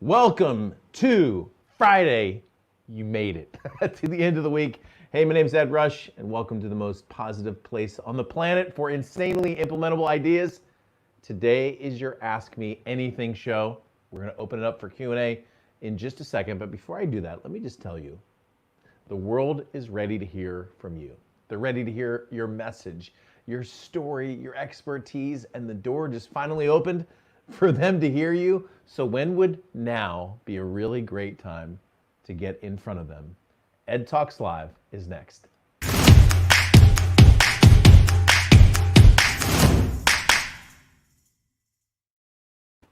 Welcome to Friday. You made it to the end of the week. Hey, my name's Ed Rush, and welcome to the most positive place on the planet for insanely implementable ideas. Today is your Ask Me Anything show. We're going to open it up for Q&A in just a second, but before I do that, let me just tell you, the world is ready to hear from you. They're ready to hear your message, your story, your expertise, and the door just finally opened for them to hear you. So when would now be a really great time to get in front of them? EdTalks Live is next.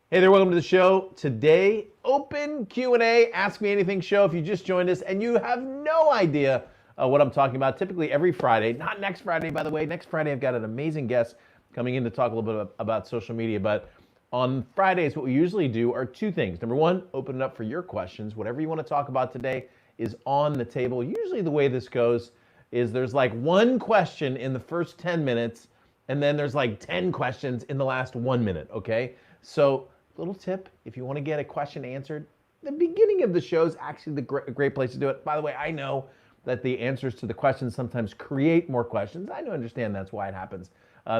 Hey there, welcome to the show. Today, open Q&A, Ask Me Anything show. If you just joined us and you have no idea what I'm talking about, typically every Friday, not next Friday, by the way. Next Friday, I've got an amazing guest coming in to talk a little bit about social media, but on Fridays, what we usually do are two things. Number one, open it up for your questions. Whatever you want to talk about today is on the table. Usually the way this goes is there's like one question in the first 10 minutes, and then there's like 10 questions in the last 1 minute, okay? So, little tip, if you want to get a question answered, the beginning of the show is actually the great place to do it. By the way, I know that the answers to the questions sometimes create more questions. I understand that's why it happens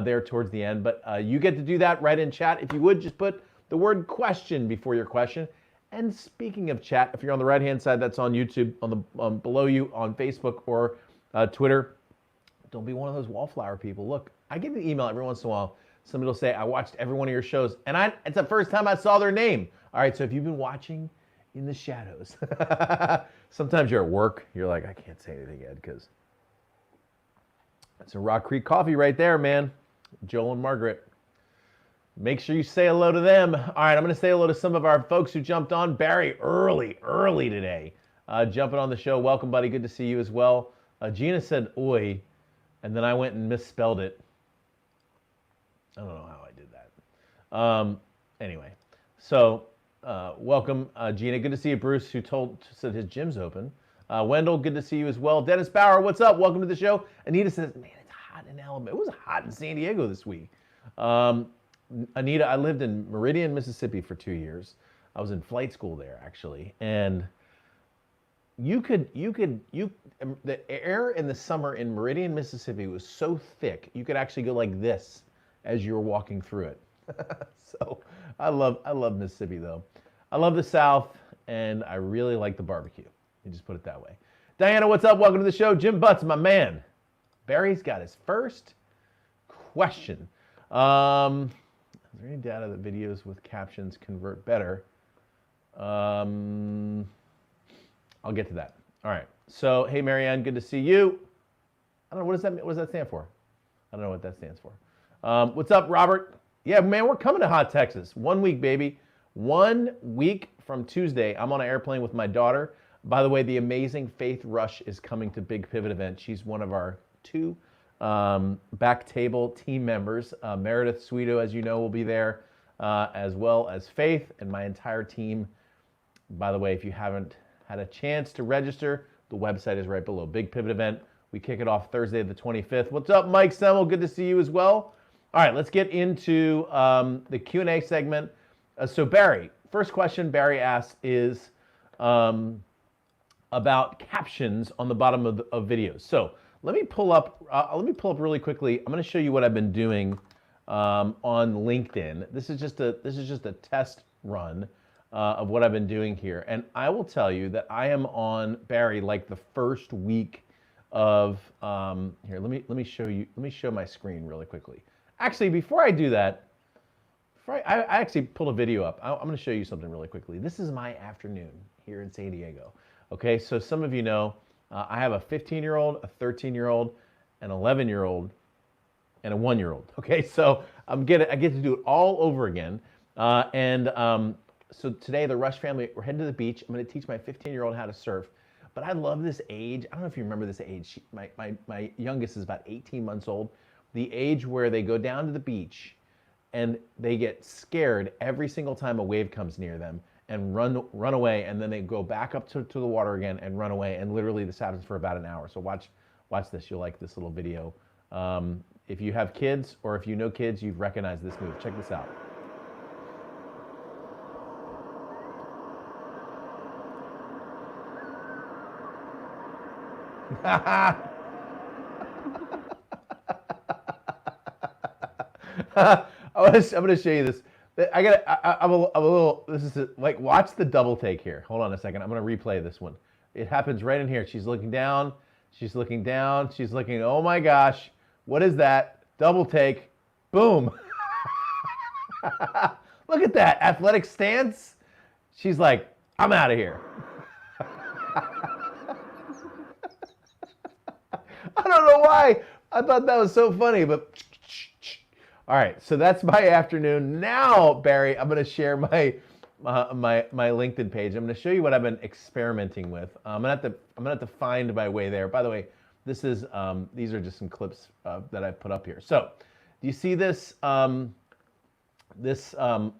there towards the end, but you get to do that right in chat. If you would, just put the word question before your question. And speaking of chat, if you're on the right-hand side, that's on YouTube, on the below you on Facebook or Twitter. Don't be one of those wallflower people. Look, I get an email every once in a while. Somebody will say, I watched every one of your shows, and it's the first time I saw their name. All right, so if you've been watching in the shadows, sometimes you're at work, you're like, I can't say anything, Ed, because that's a Rock Creek coffee right there, man. Joel and Margaret. Make sure you say hello to them. All right, I'm going to say hello to some of our folks who jumped on. Barry, early today, jumping on the show. Welcome, buddy. Good to see you as well. Gina said, oi, and then I went and misspelled it. I don't know how I did that. Anyway, so welcome, Gina. Good to see you, Bruce, who said his gym's open. Wendell, good to see you as well. Dennis Bauer, what's up? Welcome to the show. Anita says, man, it's hot in Alabama. It was hot in San Diego this week. Anita, I lived in Meridian, Mississippi for 2 years. I was in flight school there, actually. And the air in the summer in Meridian, Mississippi was so thick, you could actually go like this as you were walking through it. So I love Mississippi though. I love the South, and I really like the barbecue. You just put it that way. Diana, what's up? Welcome to the show. Jim Butts, my man. Barry's got his first question. Is there any data that videos with captions convert better? I'll get to that. All right. So, hey, Marianne, good to see you. I don't know, what does that stand for? I don't know what that stands for. What's up, Robert? Yeah, man, we're coming to Hot Texas. 1 week, baby. 1 week from Tuesday. I'm on an airplane with my daughter. By the way, the amazing Faith Rush is coming to Big Pivot event. She's one of our two back table team members. Meredith Sweeto, as you know, will be there, as well as Faith and my entire team. By the way, if you haven't had a chance to register, the website is right below. Big Pivot event. We kick it off Thursday the 25th. What's up, Mike Semmel? Good to see you as well. All right, let's get into the Q&A segment. So Barry, first question Barry asks is about captions on the bottom of videos. So let me pull up really quickly. I'm going to show you what I've been doing on LinkedIn. This is just a test run of what I've been doing here, and I will tell you that I am on, Barry, like the first week of here. Let me show you. Let me show my screen really quickly. Actually, before I do that, I actually pulled a video up. I'm going to show you something really quickly. This is my afternoon here in San Diego. Okay, so some of you know I have a 15-year-old, a 13-year-old, an 11-year-old, and a 1-year-old. Okay, so I get to do it all over again. So today, the Rush family, we're heading to the beach. I'm going to teach my 15-year-old how to surf. But I love this age. I don't know if you remember this age. My youngest is about 18 months old. The age where they go down to the beach and they get scared every single time a wave comes near them and run away, and then they go back up to the water again and run away. And literally this happens for about an hour. So watch this. You'll like this little video. If you have kids or if you know kids, you've recognized this move. Check this out. I'm gonna show you this. I'm a little. This is like, watch the double take here. Hold on a second. I'm gonna replay this one. It happens right in here. She's looking down. She's looking down. She's looking. Oh my gosh, what is that? Double take. Boom. Look at that athletic stance. She's like, I'm out of here. I don't know why. I thought that was so funny, but all right. So that's my afternoon. Now, Barry, I'm going to share my LinkedIn page. I'm going to show you what I've been experimenting with. I'm gonna have to find my way there. By the way, these are just some clips that I put up here. So, do you see this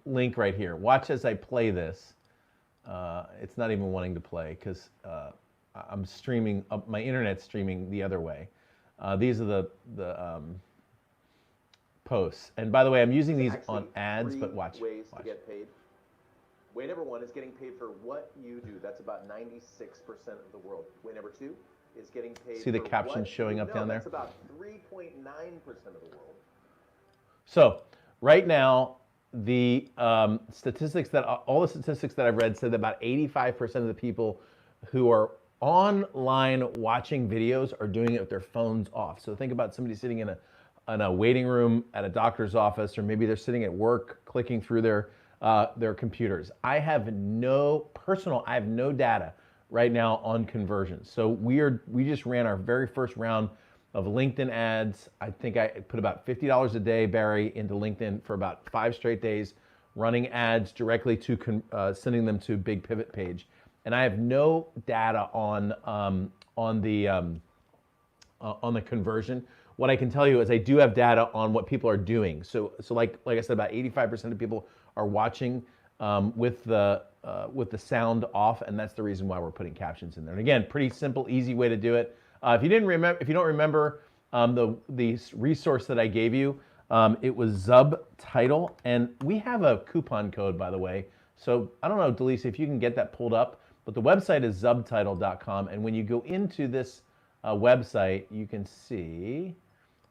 link right here? Watch as I play this. It's not even wanting to play because I'm streaming. My internet's streaming the other way. These are the posts. And by the way, I'm using these on ads, but watch. Ways to get paid. Way number one is getting paid for what you do. That's about 96% of the world. Way number two is getting paid. See the caption showing up down there? That's about 3.9% of the world. So right now, the statistics that all the statistics that I've read said that about 85% of the people who are online watching videos are doing it with their phones off. So think about somebody sitting in a waiting room at a doctor's office, or maybe they're sitting at work clicking through their computers. I have no data right now on conversions. So we just ran our very first round of LinkedIn ads. I think I put about $50 a day, Barry, into LinkedIn for about 5 straight days, running ads directly to sending them to Big Pivot page. And I have no data on the conversion. What I can tell you is I do have data on what people are doing. So like I said, about 85% of people are watching with the sound off, and that's the reason why we're putting captions in there. And again, pretty simple, easy way to do it. If you don't remember the resource that I gave you, it was Subtitle, and we have a coupon code, by the way. So I don't know, Delisa, if you can get that pulled up, but the website is subtitle.com, and when you go into this website, you can see.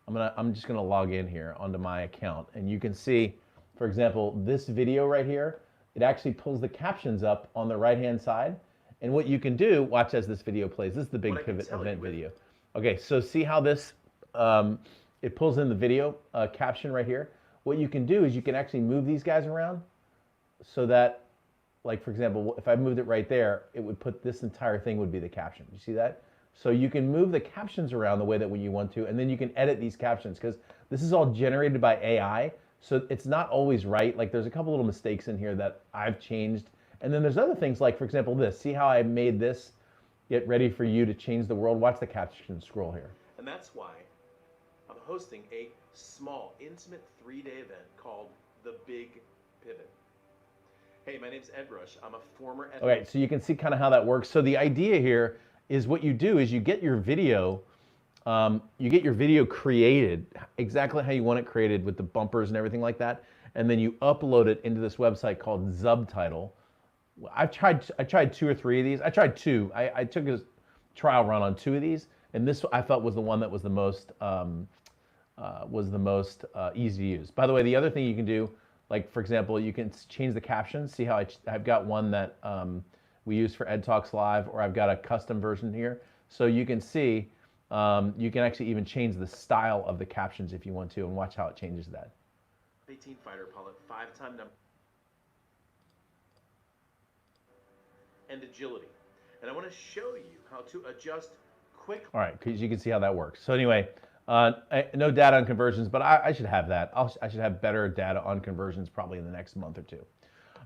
I'm just gonna log in here onto my account, and you can see, for example, this video right here. It actually pulls the captions up on the right-hand side. And what you can do, watch as this video plays. This is the Big Pivot event video. Okay, so see how this, it pulls in the video caption right here. What you can do is you can actually move these guys around so that, like for example, if I moved it right there, it would put this entire thing would be the caption. You see that? So you can move the captions around the way that you want to, and then you can edit these captions because this is all generated by AI. So it's not always right. Like there's a couple little mistakes in here that I've changed. And then there's other things like, for example, this. See how I made this get ready for you to change the world? Watch the caption scroll here. And that's why I'm hosting a small, intimate 3-day event called The Big Pivot. Hey, my name's Ed Rush. I'm a former... Okay, so you can see kind of how that works. So the idea here is what you do is you get your video created exactly how you want it created with the bumpers and everything like that. And then you upload it into this website called Subtitle. I tried 2 or 3 of these. I tried 2. I took a trial run on 2 of these, and this I felt was the one that was the most easy to use. By the way, the other thing you can do, like for example, you can change the captions. See how I've got one that we use for EdTalks Live, or I've got a custom version here. So you can see you can actually even change the style of the captions if you want to, and watch how it changes that. 18 fighter pilot, 5-time number. And agility. And I want to show you how to adjust quickly. All right, because you can see how that works. So anyway, no data on conversions, but I should have that. I should have better data on conversions probably in the next month or 2.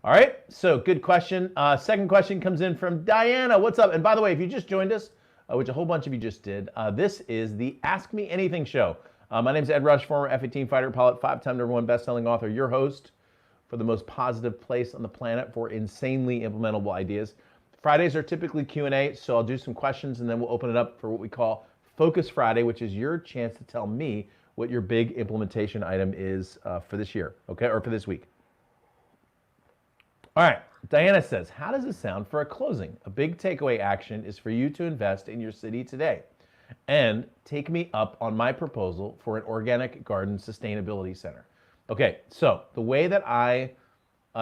All right, so good question. Second question comes in from Diana. What's up? And by the way, if you just joined us, which a whole bunch of you just did, this is the Ask Me Anything show. My name is Ed Rush, former F-18 fighter pilot, 5-time #1 best-selling author, your host for the most positive place on the planet for insanely implementable ideas. Fridays are typically Q&A, so I'll do some questions and then we'll open it up for what we call Focus Friday, which is your chance to tell me what your big implementation item is for this year, okay, or for this week. All right, Diana says, how does it sound for a closing? A big takeaway action is for you to invest in your city today. and take me up on my proposal for an organic garden sustainability center. Okay, so the way that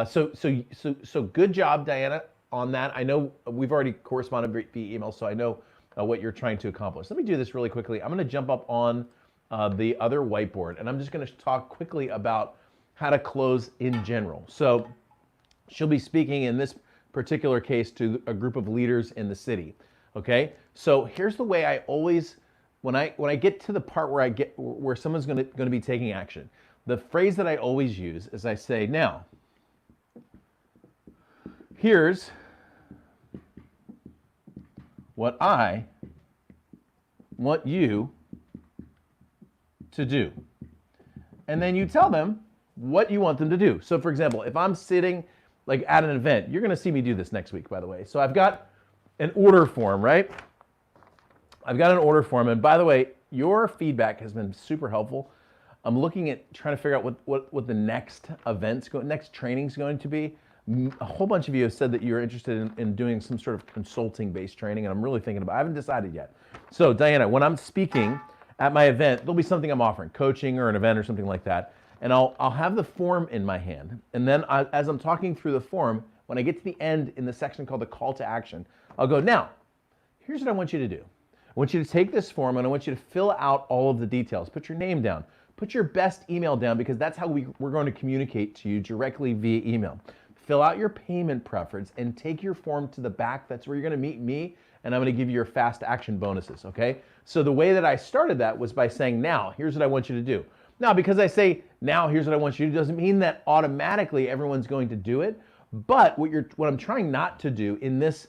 so good job, Diana, on that. I know we've already corresponded via email, so I know what you're trying to accomplish. Let me do this really quickly. I'm going to jump up on the other whiteboard, and I'm just going to talk quickly about how to close in general. So she'll be speaking in this particular case to a group of leaders in the city. Okay, so here's the way I always, when I get to the part where someone's going to be taking action, the phrase that I always use is I say, now, here's what I want you to do. And then you tell them what you want them to do. So for example, if I'm sitting like at an event, you're gonna see me do this next week, by the way. So I've got an order form, right? I've got an order form, and by the way, your feedback has been super helpful. I'm looking at trying to figure out what the next next training's going to be. A whole bunch of you have said that you're interested in doing some sort of consulting-based training, and I'm really thinking about it. I haven't decided yet. So Diana, when I'm speaking at my event, there'll be something I'm offering, coaching or an event or something like that, and I'll have the form in my hand, and then as I'm talking through the form, when I get to the end in the section called the call to action, I'll go, now, here's what I want you to do. I want you to take this form, and I want you to fill out all of the details. Put your name down. Put your best email down, because that's how we're going to communicate to you directly via email. Fill out your payment preference and take your form to the back. That's where you're going to meet me, and I'm going to give you your fast action bonuses, okay? So the way that I started that was by saying, now, here's what I want you to do. Now, because I say, now, here's what I want you to do, doesn't mean that automatically everyone's going to do it, but what I'm trying not to do in this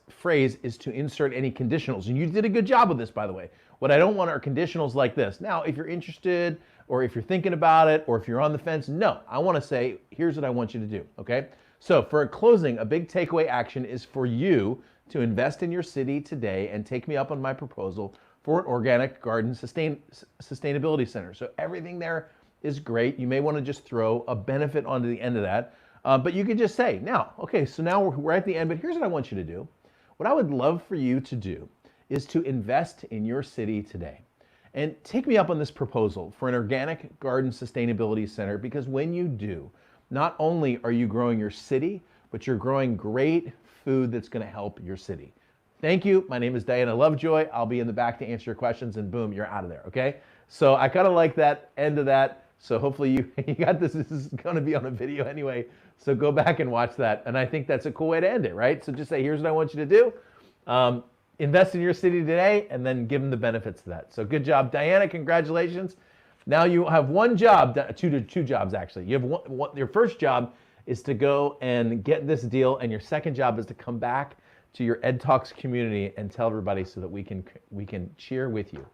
phrase is to insert any conditionals. And you did a good job with this, by the way. What I don't want are conditionals like this. Now, if you're interested, or if you're thinking about it, or if you're on the fence, no. I want to say, here's what I want you to do, okay? So for closing, a big takeaway action is for you to invest in your city today and take me up on my proposal for an organic garden sustainability center. So everything there is great. You may want to just throw a benefit onto the end of that, but you could just say, now, okay, so now we're at the end, but here's what I want you to do. What I would love for you to do is to invest in your city today. And take me up on this proposal for an organic garden sustainability center, because when you do, not only are you growing your city, but you're growing great food that's going to help your city. Thank you. My name is Diana Lovejoy. I'll be in the back to answer your questions, and boom, you're out of there, okay? So I kind of like that end of that. So hopefully you got this. This is going to be on a video anyway. So go back and watch that. And I think that's a cool way to end it, right? So just say, here's what I want you to do. Invest in your city today, and then give them the benefits of that. So good job, Diana. Congratulations. Now you have one job, two jobs actually. You have your first job is to go and get this deal, and your second job is to come back to your EdTalks community and tell everybody so that we can cheer with you.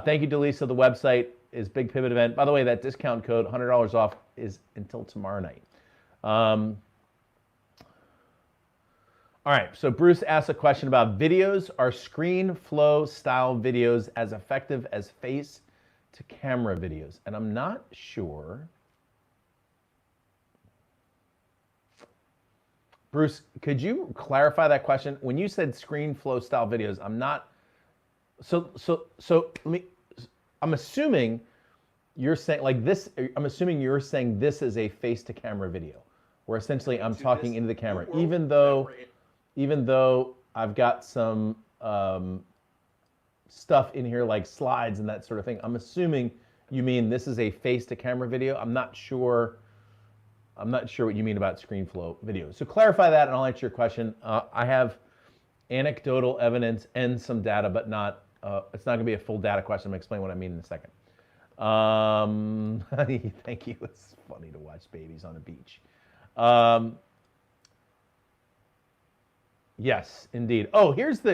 Thank you, Delisa. The website is Big Pivot Event. By the way, that discount code, $100 off, is until tomorrow night. All right, so Bruce asked a question about videos. Are screen flow style videos as effective as face to camera videos? And I'm not sure. Bruce, could you clarify that question? When you said screen flow style videos, I'm not, so I'm assuming you're saying like this, I'm assuming you're saying this is a face to camera video, where essentially I'm talking into the camera, even though I've got some stuff in here like slides and that sort of thing. I'm assuming you mean this is a face to camera video. I'm not sure what you mean about screen flow video. So clarify that and I'll answer your question. I have anecdotal evidence and some data, but not, it's not gonna be a full data question. I'm gonna explain what I mean in a second. Thank you, it's funny to watch babies on a beach. Yes, indeed. Oh, here's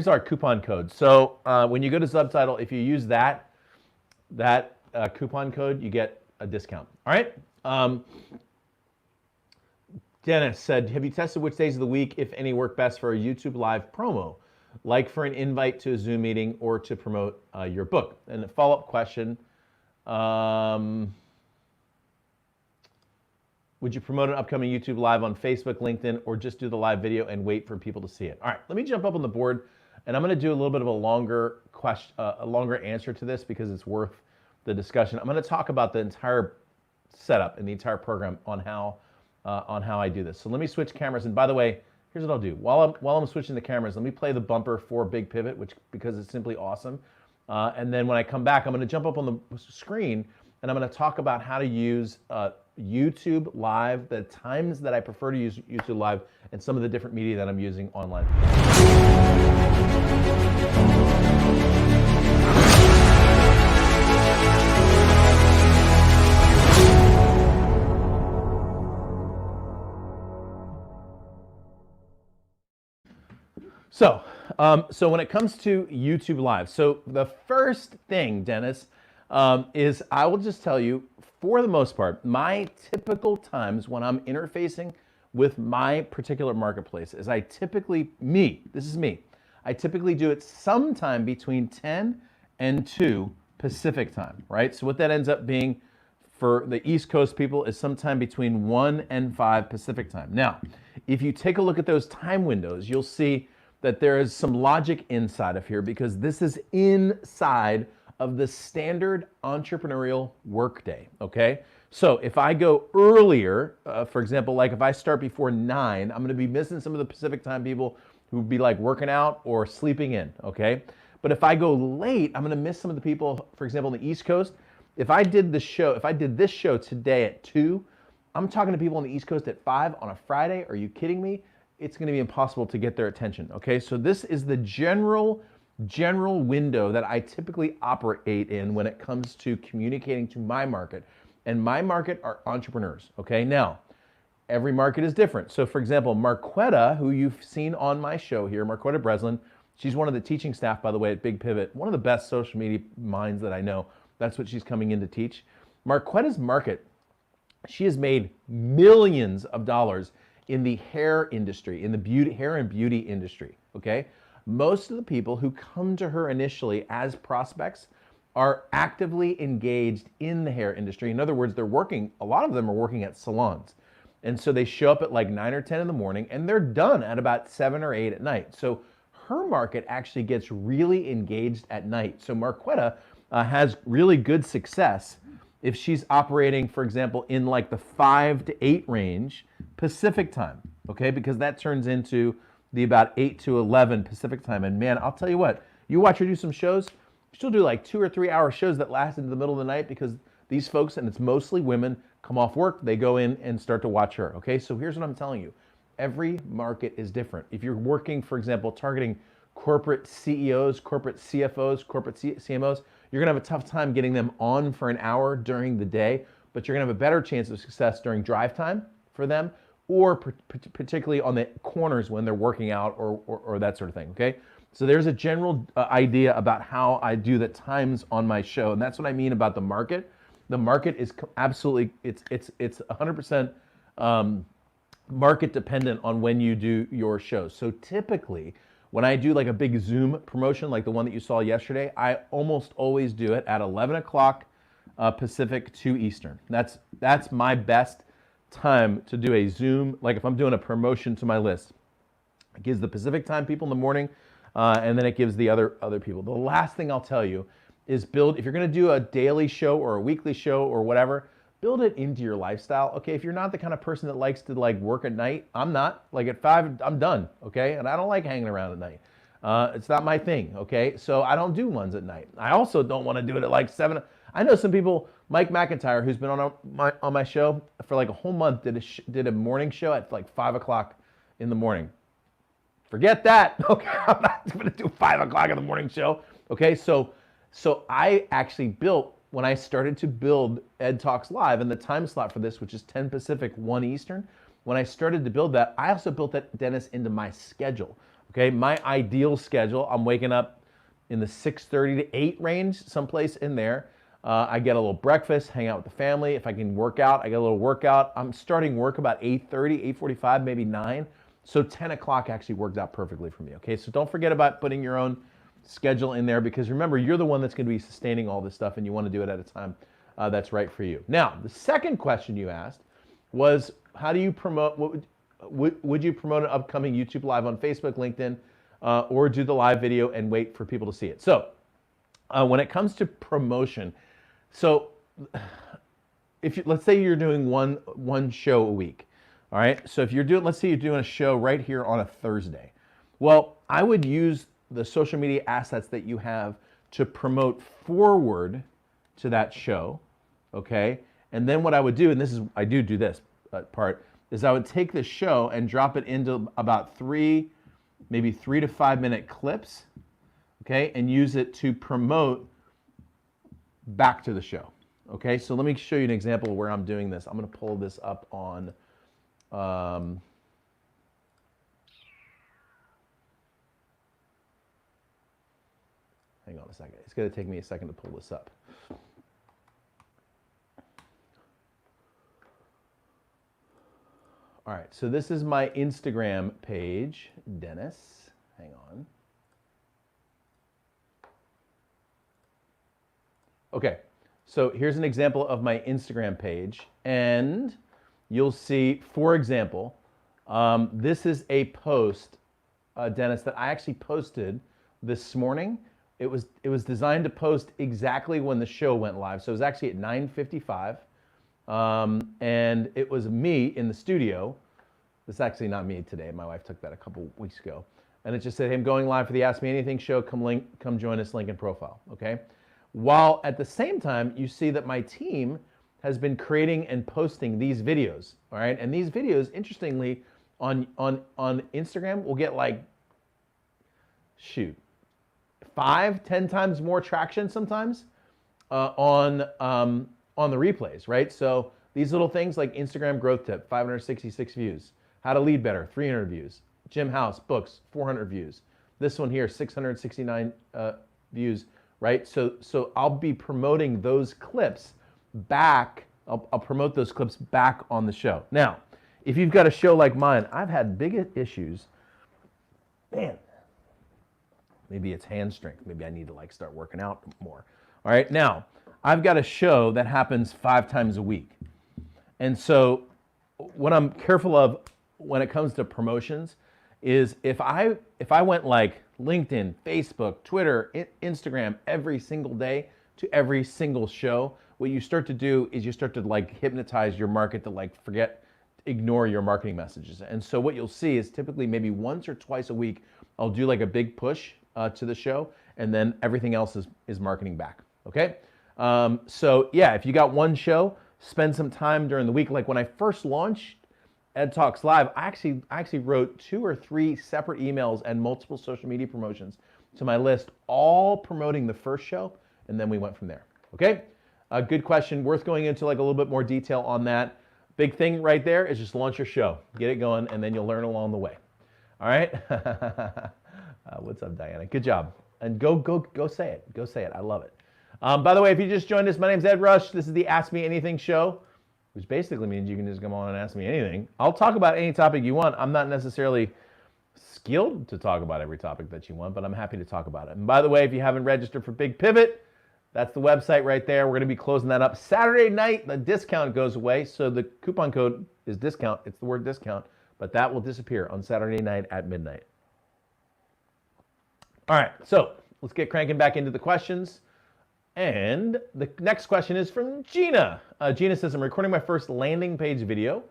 our coupon code. So when you go to Subtitle, if you use that coupon code, you get a discount. All right. Dennis said, have you tested which days of the week, if any, work best for a YouTube live promo, like for an invite to a Zoom meeting or to promote your book? And a follow-up question. Would you promote an upcoming YouTube live on Facebook, LinkedIn, or just do the live video and wait for people to see it? All right, let me jump up on the board. And I'm going to do a little bit of a longer question, a longer answer to this because it's worth the discussion. I'm going to talk about the entire setup and the entire program on how I do this. So let me switch cameras. And by the way, here's what I'll do. While I'm switching the cameras, let me play the bumper for Big Pivot, because it's simply awesome. And then when I come back, I'm going to jump up on the screen and I'm going to talk about how to use YouTube Live, the times that I prefer to use YouTube Live, and some of the different media that I'm using online. So when it comes to YouTube Live, so the first thing, Dennis, is I will just tell you, for the most part, my typical times when I'm interfacing with my particular marketplace is I typically do it sometime between 10 and 2 Pacific time, right? So what that ends up being for the East Coast people is sometime between 1 and 5 Pacific time. Now, if you take a look at those time windows, you'll see that there is some logic inside of here because this is inside of the standard entrepreneurial workday, okay? So if I go earlier, for example, like if I start before 9, I'm gonna be missing some of the Pacific time people who would be like working out or sleeping in, okay? But if I go late, I'm gonna miss some of the people, for example, on the East Coast. If I did this show today at 2, I'm talking to people on the East Coast at 5 on a Friday. Are you kidding me? It's gonna be impossible to get their attention, okay? So this is the general window that I typically operate in when it comes to communicating to my market. And my market are entrepreneurs, okay? Now, every market is different. So for example, Marquetta, who you've seen on my show here, Marquetta Breslin, she's one of the teaching staff, by the way, at Big Pivot, one of the best social media minds that I know. That's what she's coming in to teach. Marquetta's market, she has made millions of dollars in the hair industry, in the hair and beauty industry, okay? Most of the people who come to her initially as prospects are actively engaged in the hair industry. In other words, a lot of them are working at salons. And so they show up at like 9 or 10 in the morning and they're done at about 7 or 8 at night. So her market actually gets really engaged at night. So Marquetta has really good success if she's operating, for example, in like the 5 to 8 range Pacific time, okay? Because that turns into the about 8 to 11 Pacific time. And man, I'll tell you what, you watch her do some shows, she'll do like 2 or 3 hour shows that last into the middle of the night because these folks, and it's mostly women, come off work, they go in and start to watch her, okay? So here's what I'm telling you. Every market is different. If you're working, for example, targeting corporate CEOs, corporate CFOs, corporate CMOs, you're gonna have a tough time getting them on for an hour during the day, but you're gonna have a better chance of success during drive time for them, or particularly on the corners when they're working out or that sort of thing, okay? So there's a general idea about how I do the times on my show, and that's what I mean about the market. The market is absolutely, it's 100% market dependent on when you do your shows. So typically, when I do like a big Zoom promotion, like the one that you saw yesterday, I almost always do it at 11 o'clock Pacific, 2 Eastern. That's my best time to do a Zoom, like if I'm doing a promotion to my list. It gives the Pacific time people in the morning, and then it gives the other people. The last thing I'll tell you is if you're gonna do a daily show or a weekly show or whatever, build it into your lifestyle, okay? If you're not the kind of person that likes to like work at night, I'm not. Like at 5, I'm done, okay? And I don't like hanging around at night. It's not my thing, okay? So I don't do ones at night. I also don't wanna do it at like 7. I know some people, Mike McIntyre, who's been on my show for like a whole month, did a morning show at like 5 o'clock in the morning. Forget that, okay? I'm not gonna do a 5 o'clock in the morning show, okay? So I actually built, when I started to build EdTalks Live, and the time slot for this, which is 10 Pacific, 1 Eastern, when I started to build that, I also built that, Dennis, into my schedule, okay? My ideal schedule, I'm waking up in the 6:30 to 8 range, someplace in there. I get a little breakfast, hang out with the family. If I can work out, I get a little workout. I'm starting work about 8:30, 8:45, maybe 9. So 10 o'clock actually worked out perfectly for me, okay? So don't forget about putting your own schedule in there, because remember, you're the one that's going to be sustaining all this stuff and you want to do it at a time that's right for you. Now, the second question you asked was, how do you promote, would you promote an upcoming YouTube Live on Facebook, LinkedIn, or do the live video and wait for people to see it. So when it comes to promotion, so if you, let's say you're doing one show a week, all right? So if you're doing, let's say you're doing a show right here on a Thursday. Well, I would use the social media assets that you have to promote forward to that show, okay? And then what I would do, and this is, I do this part, is I would take the show and drop it into about maybe 3 to 5 minute clips, okay? And use it to promote back to the show, okay? So let me show you an example of where I'm doing this. I'm gonna pull this up on, hang on a second. It's gonna take me a second to pull this up. All right, so this is my Instagram page, Dennis. Hang on. Okay, so here's an example of my Instagram page, and you'll see, for example, this is a post, Dennis, that I actually posted this morning. It was designed to post exactly when the show went live, so it was actually at 9:55. And it was me in the studio. This is actually not me today. My wife took that a couple weeks ago. And it just said, hey, I'm going live for the Ask Me Anything show. Come join us, link in profile, okay? While at the same time, you see that my team has been creating and posting these videos, all right? And these videos, interestingly, on Instagram will get like, 5-10 times more traction sometimes on the replays, right? So these little things like Instagram growth tip, 566 views. How to lead better, 300 views. Jim House books, 400 views. This one here, 669 views, right? So I'll be promoting those clips back. I'll promote those clips back on the show. Now, if you've got a show like mine, I've had big issues. Man, maybe it's hand strength. Maybe I need to like start working out more. All right, now, I've got a show that happens 5 times a week. And so what I'm careful of when it comes to promotions is if I went like LinkedIn, Facebook, Twitter, Instagram every single day to every single show, what you start to do is you start to like hypnotize your market to like ignore your marketing messages. And so what you'll see is typically maybe once or twice a week, I'll do like a big push to the show, and then everything else is marketing back, okay? So yeah, if you got one show, spend some time during the week. Like when I first launched EdTalks Live, I actually wrote 2 or 3 separate emails and multiple social media promotions to my list, all promoting the first show, and then we went from there, okay? Good question, worth going into like a little bit more detail on that. Big thing right there is just launch your show, get it going, and then you'll learn along the way, all right? What's up, Diana? Good job. And go say it. Go say it. I love it. By the way, if you just joined us, my name's Ed Rush. This is the Ask Me Anything show, which basically means you can just come on and ask me anything. I'll talk about any topic you want. I'm not necessarily skilled to talk about every topic that you want, but I'm happy to talk about it. And by the way, if you haven't registered for Big Pivot, that's the website right there. We're going to be closing that up Saturday night. The discount goes away, so the coupon code is discount. It's the word discount, but that will disappear on Saturday night at midnight. All right, so let's get cranking back into the questions. And the next question is from Gina. Gina says, I'm recording my first landing page video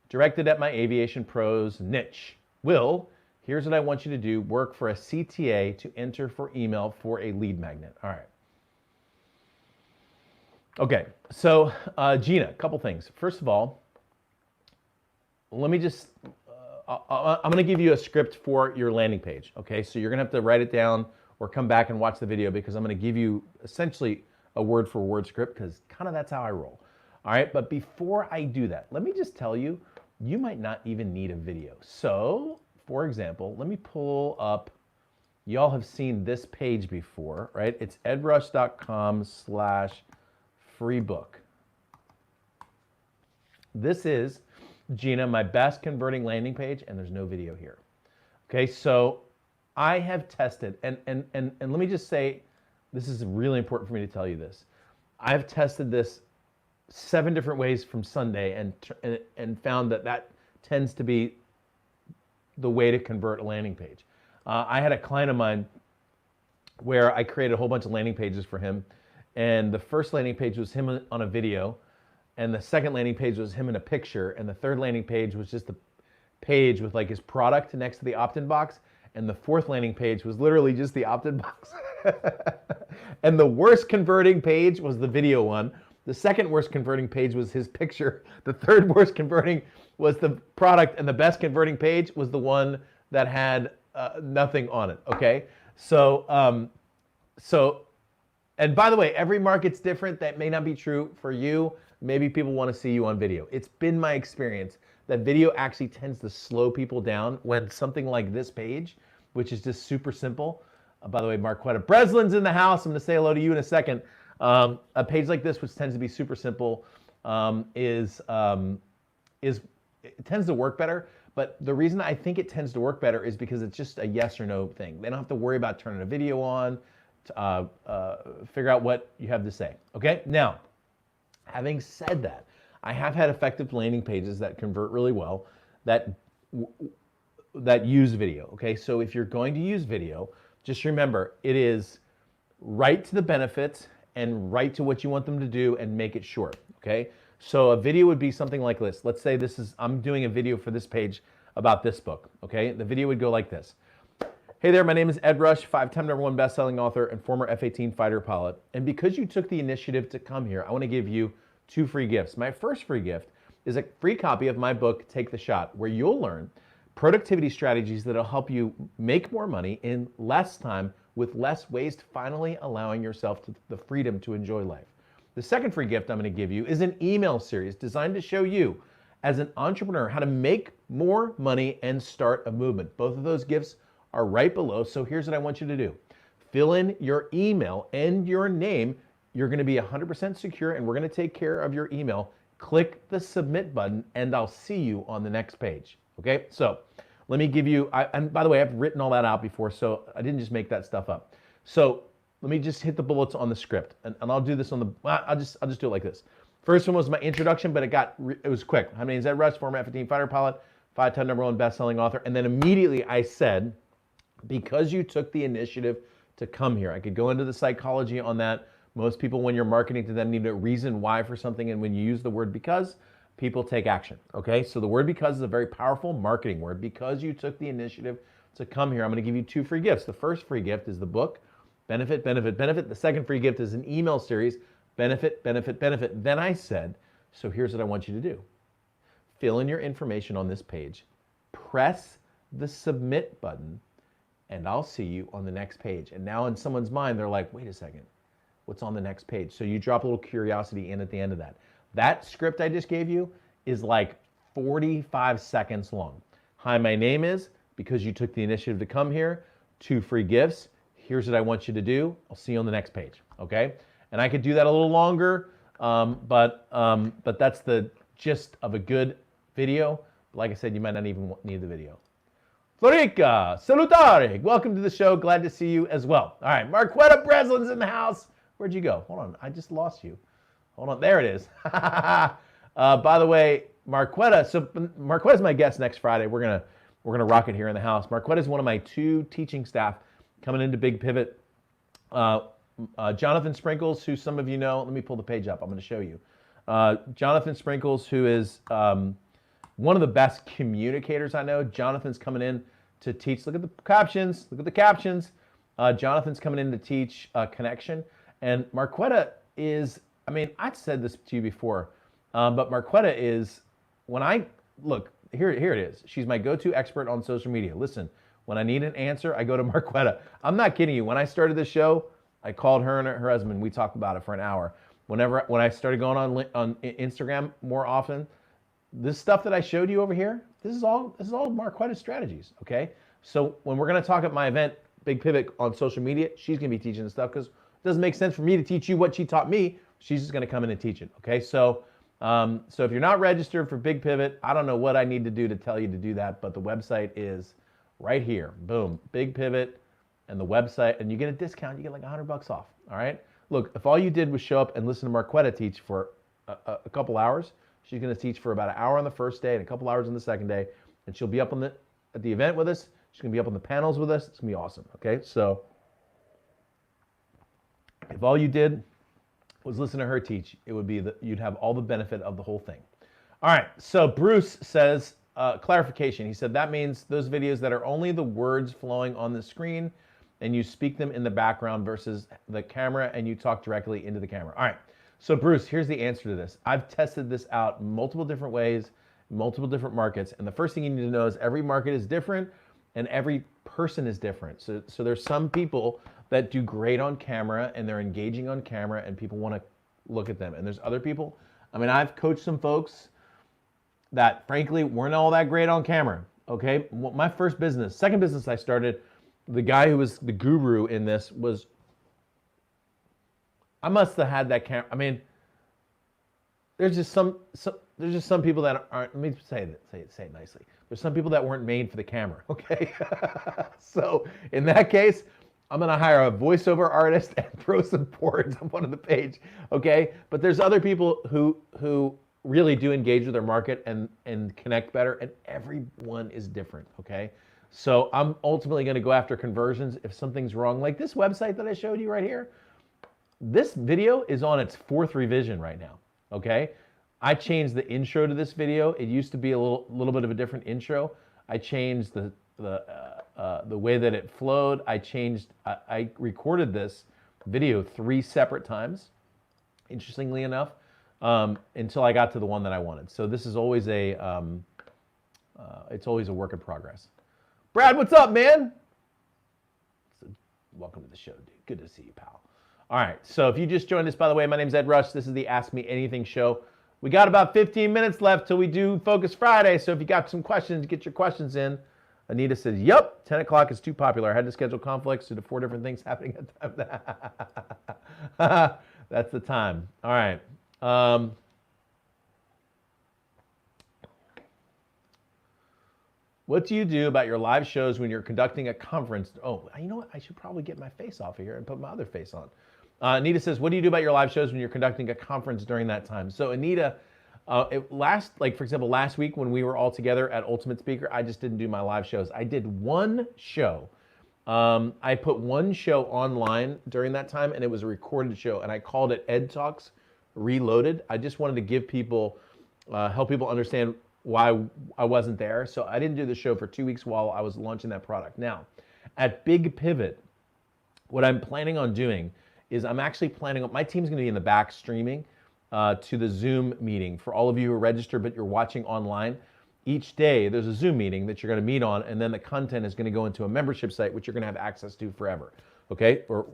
directed at my aviation pros niche. Will, here's what I want you to do. Work for a CTA to enter for email for a lead magnet. All right. Okay, so Gina, a couple things. First of all, let me just, I'm gonna give you a script for your landing page, okay? So you're gonna have to write it down or come back and watch the video because I'm gonna give you essentially a word for word script because kind of that's how I roll. All right, but before I do that, let me just tell you, you might not even need a video. So, for example, let me pull up, y'all have seen this page before, right? It's edrush.com/freebook. This is, Gina, my best converting landing page, and there's no video here. Okay, so I have tested, and let me just say, this is really important for me to tell you this. I've tested this 7 different ways from Sunday and found that tends to be the way to convert a landing page. I had a client of mine where I created a whole bunch of landing pages for him. And the first landing page was him on a video. And the second landing page was him in a picture. And the third landing page was just the page with like his product next to the opt-in box. And the fourth landing page was literally just the opt-in box. And the worst converting page was the video one. The second worst converting page was his picture. The third worst converting was the product. And the best converting page was the one that had nothing on it, okay? So, and by the way, every market's different. That may not be true for you. Maybe people want to see you on video. It's been my experience that video actually tends to slow people down when something like this page, which is just super simple. By the way, Marquetta Breslin's in the house. I'm going to say hello to you in a second. A page like this, which tends to be super simple, it tends to work better. But the reason I think it tends to work better is because it's just a yes or no thing. They don't have to worry about turning a video on, figure out what you have to say. Okay, now, having said that, I have had effective landing pages that convert really well that use video. Okay, so if you're going to use video, just remember it is right to the benefits and right to what you want them to do and make it short. Okay, so a video would be something like this. Let's say I'm doing a video for this page about this book. Okay, the video would go like this. Hey there, my name is Ed Rush, 5-time #1 best-selling author and former F-18 fighter pilot. And because you took the initiative to come here, I want to give you 2 free gifts. My first free gift is a free copy of my book, Take the Shot, where you'll learn productivity strategies that'll help you make more money in less time with less waste, finally allowing yourself the freedom to enjoy life. The second free gift I'm going to give you is an email series designed to show you, as an entrepreneur, how to make more money and start a movement. Both of those gifts are right below, so here's what I want you to do. Fill in your email and your name. You're going to be 100% secure, and we're going to take care of your email. Click the submit button, and I'll see you on the next page. Okay, so let me give you, and by the way, I've written all that out before, so I didn't just make that stuff up. So let me just hit the bullets on the script, and I'll do this on the, I'll just do it like this. First one was my introduction, but it was quick. My name is Ed Rush, former F-18 fighter pilot, 5-time #1 best-selling author, and then immediately I said, because you took the initiative to come here. I could go into the psychology on that. Most people, when you're marketing to them, need a reason why for something, and when you use the word because, people take action, okay? So the word because is a very powerful marketing word. Because you took the initiative to come here, I'm gonna give you 2 free gifts. The first free gift is the book, Benefit, Benefit, Benefit. The second free gift is an email series, Benefit, Benefit, Benefit. Then I said, so here's what I want you to do. Fill in your information on this page, press the submit button, and I'll see you on the next page. And now in someone's mind, they're like, wait a second, what's on the next page? So you drop a little curiosity in at the end of that. That script I just gave you is like 45 seconds long. Hi, my name is, because you took the initiative to come here, 2 free gifts. Here's what I want you to do. I'll see you on the next page, okay? And I could do that a little longer, but that's the gist of a good video. Like I said, you might not even need the video. Florica, salutare. Welcome to the show. Glad to see you as well. All right, Marquetta Breslin's in the house. Where'd you go? Hold on, I just lost you. Hold on, there it is. By the way, Marquetta, so Marquetta's my guest next Friday. We're gonna rock it here in the house. Marquetta's one of my 2 teaching staff coming into Big Pivot. Jonathan Sprinkles, who some of you know, let me pull the page up. I'm gonna show you. Jonathan Sprinkles, who is one of the best communicators I know. Jonathan's coming in to teach. Look at the captions. Look at the captions. Jonathan's coming in to teach Connection. And Marquetta is, I mean, I've said this to you before, but Marquetta is, look, here it is. She's my go-to expert on social media. Listen, when I need an answer, I go to Marquetta. I'm not kidding you. When I started the show, I called her and her husband. We talked about it for an hour. When I started going on Instagram more often, this stuff that I showed you over here, this is all Marquetta's strategies, okay? So when we're gonna talk at my event, Big Pivot, on social media, she's gonna be teaching this stuff because it doesn't make sense for me to teach you what she taught me. She's just gonna come in and teach it, okay? So if you're not registered for Big Pivot, I don't know what I need to do to tell you to do that, but the website is right here. Boom, Big Pivot, and the website, and you get a discount. You get like $100 off, all right? Look, if all you did was show up and listen to Marquetta teach for a couple hours, she's going to teach for about an hour on the first day and a couple hours on the second day, and she'll be up at the event with us. She's going to be up on the panels with us. It's going to be awesome, okay? So if all you did was listen to her teach, it would be that you'd have all the benefit of the whole thing. All right, so Bruce says, clarification. He said that means those videos that are only the words flowing on the screen and you speak them in the background versus the camera and you talk directly into the camera. All right, so Bruce, here's the answer to this. I've tested this out multiple different ways, multiple different markets, and the first thing you need to know is every market is different and every person is different. So there's some people that do great on camera and they're engaging on camera and people want to look at them. And there's other people, I mean, I've coached some folks that frankly weren't all that great on camera, okay? My first business, second business I started, the guy who was the guru in this was, I must have had that camera. I mean, there's just some people that aren't, let me say it nicely. There's some people that weren't made for the camera, okay? So in that case, I'm gonna hire a voiceover artist and throw some boards on one of the page, okay? But there's other people who really do engage with their market and connect better, and everyone is different, okay? So I'm ultimately gonna go after conversions if something's wrong. Like this website that I showed you right here, this video is on its 4th revision right now, okay? I changed the intro to this video. It used to be a little bit of a different intro. I changed the way that it flowed. I recorded this video 3 separate times, interestingly enough, until I got to the one that I wanted. So this is always it's always a work in progress. Brad, what's up, man? Welcome to the show, dude. Good to see you, pal. All right, so if you just joined us, by the way, my name's Ed Rush. This is the Ask Me Anything show. We got about 15 minutes left till we do Focus Friday, so if you got some questions, get your questions in. Anita says, yep, 10 o'clock is too popular. I had to schedule conflicts due to 4 different things happening at the time. That's the time. All right. What do you do about your live shows when you're conducting a conference? Oh, you know what? I should probably get my face off of here and put my other face on. Anita says, what do you do about your live shows when you're conducting a conference during that time? So Anita, for example, last week when we were all together at Ultimate Speaker, I just didn't do my live shows. I did one show. I put one show online during that time, and it was a recorded show, and I called it EdTalks Reloaded. I just wanted to give people, help people understand why I wasn't there. So I didn't do the show for 2 weeks while I was launching that product. Now, at Big Pivot, what I'm planning on doing is I'm actually planning on, my team's gonna be in the back streaming to the Zoom meeting. For all of you who are registered but you're watching online, each day there's a Zoom meeting that you're gonna meet on, and then the content is gonna go into a membership site which you're gonna have access to forever, okay? Or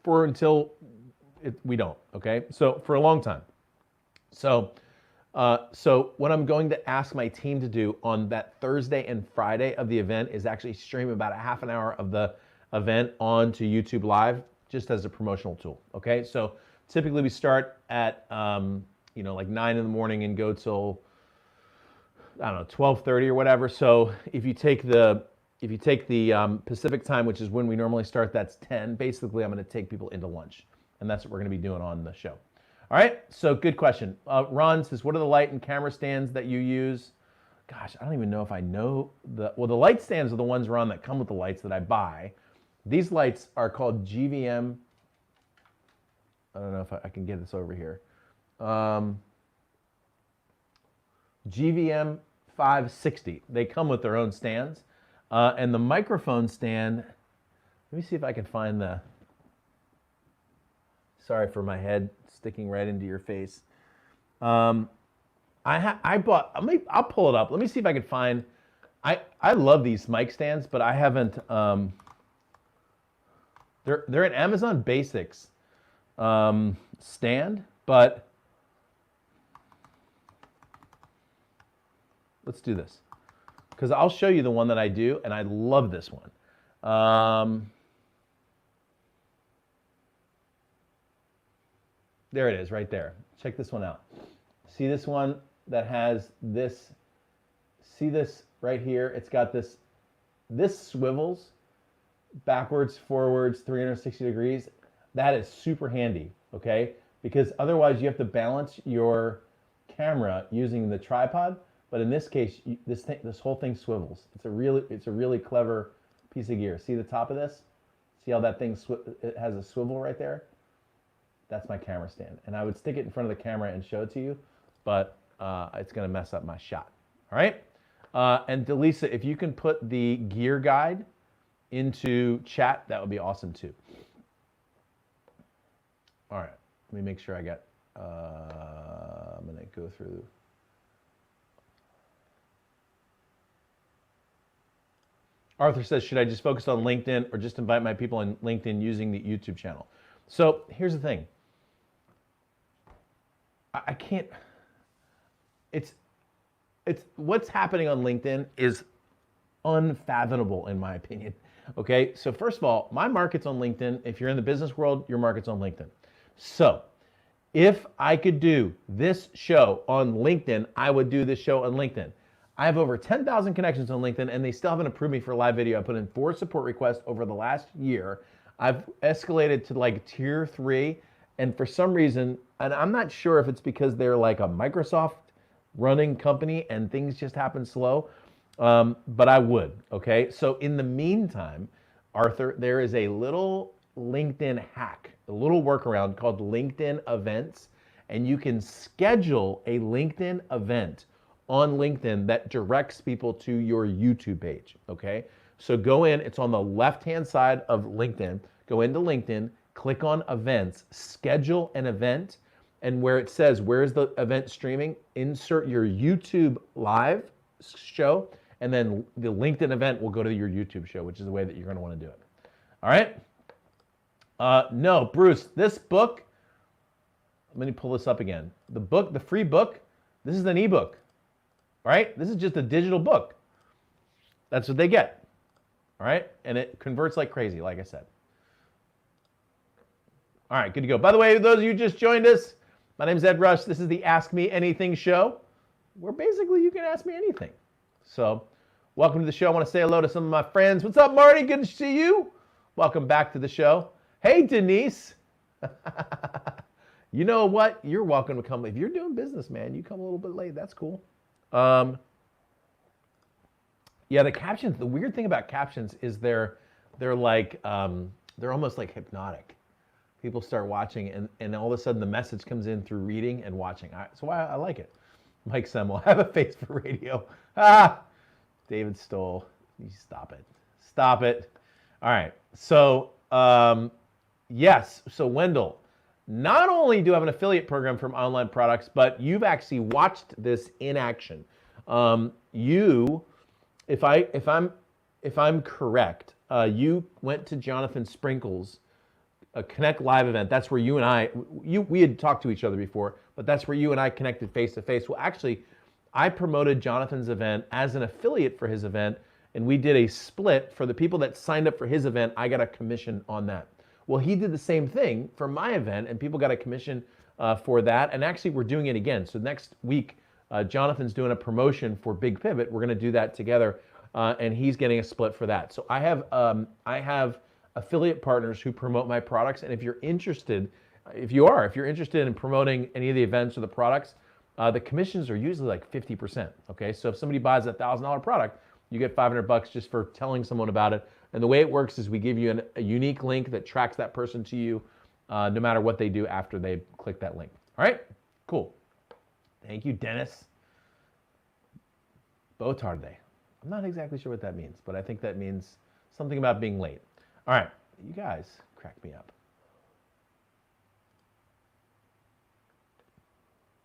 for until we don't, okay? So for a long time. So what I'm going to ask my team to do on that Thursday and Friday of the event is actually stream about a half an hour of the event onto YouTube Live, just as a promotional tool, okay? So typically we start at, like 9 in the morning and go till, I don't know, 12:30 or whatever. So if you take the Pacific time, which is when we normally start, that's 10. Basically, I'm gonna take people into lunch, and that's what we're gonna be doing on the show. All right, so good question. Ron says, what are the light and camera stands that you use? Gosh, I don't even know if I know the light stands are the ones, Ron, that come with the lights that I buy. These lights are called GVM. I don't know if I can get this over here. GVM 560. They come with their own stands. And the microphone stand, let me see if I can find the, sorry for my head sticking right into your face. I'll pull it up. Let me see if I can find, I love these mic stands, but I haven't, they're an Amazon Basics stand, but let's do this. Because I'll show you the one that I do, and I love this one. There it is, right there. Check this one out. See this one that has this, see this right here? It's got this swivels backwards, forwards, 360 degrees. That is super handy, okay? Because otherwise you have to balance your camera using the tripod. But in this case, this whole thing swivels. It's a really clever piece of gear. See the top of this? See how that thing it has a swivel right there? That's my camera stand. And I would stick it in front of the camera and show it to you, but it's gonna mess up my shot. All right? And Delisa, if you can put the gear guide into chat, that would be awesome too. All right, let me make sure I got, I'm gonna go through. Arthur says, should I just focus on LinkedIn or just invite my people on LinkedIn using the YouTube channel? So here's the thing. I can't, it's what's happening on LinkedIn is unfathomable in my opinion. Okay, so first of all, my market's on LinkedIn. If you're in the business world, your market's on LinkedIn. So if I could do this show on LinkedIn, I would do this show on LinkedIn. I have over 10,000 connections on LinkedIn and they still haven't approved me for a live video. I put in 4 support requests over the last year. I've escalated to like tier 3, and for some reason, and I'm not sure if it's because they're like a Microsoft running company and things just happen slow, but I would, okay? So in the meantime, Arthur, there is a little LinkedIn hack, a little workaround called LinkedIn Events, and you can schedule a LinkedIn event on LinkedIn that directs people to your YouTube page, okay? So go in, it's on the left-hand side of LinkedIn, go into LinkedIn, click on events, schedule an event, and where it says, where's the event streaming, insert your YouTube live show, and then the LinkedIn event will go to your YouTube show, which is the way that you're gonna wanna do it. All right? No, Bruce, this book, let me pull this up again. The book, the free book, this is an ebook, all right? This is just a digital book. That's what they get, all right? And it converts like crazy, like I said. All right, good to go. By the way, those of you who just joined us, my name is Ed Rush. This is the Ask Me Anything show, where basically you can ask me anything. So welcome to the show. I want to say hello to some of my friends. What's up, Marty? Good to see you. Welcome back to the show. Hey, Denise. You know what? You're welcome to come. If you're doing business, man, you come a little bit late. That's cool. Yeah, the captions, the weird thing about captions is they're like, they're almost like hypnotic. People start watching and all of a sudden the message comes in through reading and watching. So I like it. Mike Semmel, I have a face for radio. David Stoll, you stop it. Stop it. All right, so yes, so Wendell, not only do I have an affiliate program from online products, but you've actually watched this in action. If I'm correct, you went to Jonathan Sprinkle's a Connect Live event. That's where you and we had talked to each other before, but that's where you and I connected face to face. Well, actually, I promoted Jonathan's event as an affiliate for his event, and we did a split for the people that signed up for his event. I got a commission on that. Well, he did the same thing for my event, and people got a commission for that. And actually, we're doing it again. So next week, Jonathan's doing a promotion for Big Pivot. We're going to do that together, and he's getting a split for that. So I have affiliate partners who promote my products, and if you're interested, if you're interested in promoting any of the events or the products, the commissions are usually like 50%. Okay, so if somebody buys a $1,000 product, you get $500 just for telling someone about it. And the way it works is we give you a unique link that tracks that person to you, no matter what they do after they click that link. All right, cool. Thank you, Dennis. Botarde. I'm not exactly sure what that means, but I think that means something about being late. All right, you guys crack me up.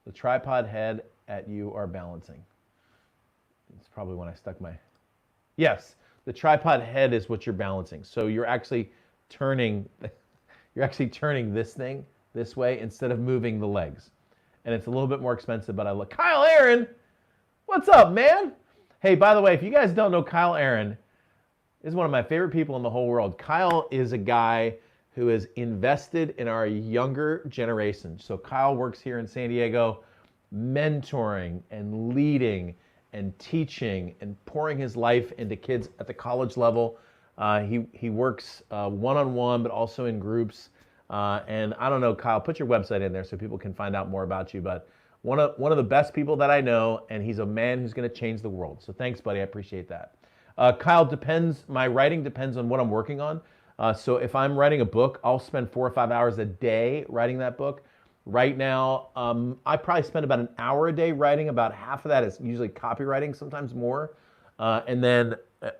The tripod head at you are balancing. It's probably when I stuck my... Yes, the tripod head is what you're balancing. So you're actually turning this thing this way instead of moving the legs. And it's a little bit more expensive, but I look... Kyle Aaron, what's up, man? Hey, by the way, if you guys don't know Kyle Aaron, this is one of my favorite people in the whole world. Kyle is a guy who is invested in our younger generation. So Kyle works here in San Diego, mentoring and leading and teaching and pouring his life into kids at the college level. He works one-on-one, but also in groups. And I don't know, Kyle, put your website in there so people can find out more about you. But one of the best people that I know, and he's a man who's going to change the world. So thanks, buddy. I appreciate that. Kyle, my writing depends on what I'm working on. So if I'm writing a book, I'll spend 4 or 5 hours a day writing that book. Right now, I probably spend about an hour a day writing. About half of that is usually copywriting, sometimes more. And then,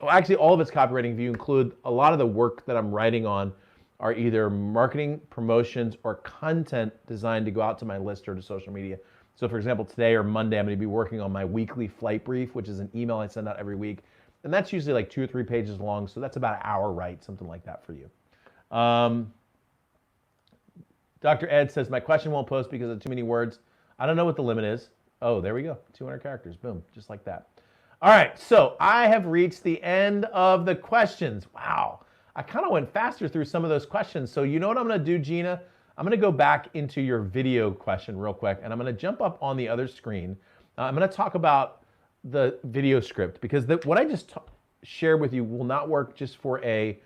actually, all of it's copywriting. If you include a lot of the work that I'm writing on, are either marketing, promotions, or content designed to go out to my list or to social media. So for example, today or Monday, I'm going to be working on my weekly flight brief, which is an email I send out every week. And that's usually like 2 or 3 pages long. So that's about an hour write, something like that for you. Dr. Ed says, my question won't post because of too many words. I don't know what the limit is. Oh, there we go. 200 characters. Boom. Just like that. All right. So I have reached the end of the questions. Wow. I kind of went faster through some of those questions. So you know what I'm going to do, Gina? I'm going to go back into your video question real quick, and I'm going to jump up on the other screen. I'm going to talk about the video script because what I just shared with you will not work just for an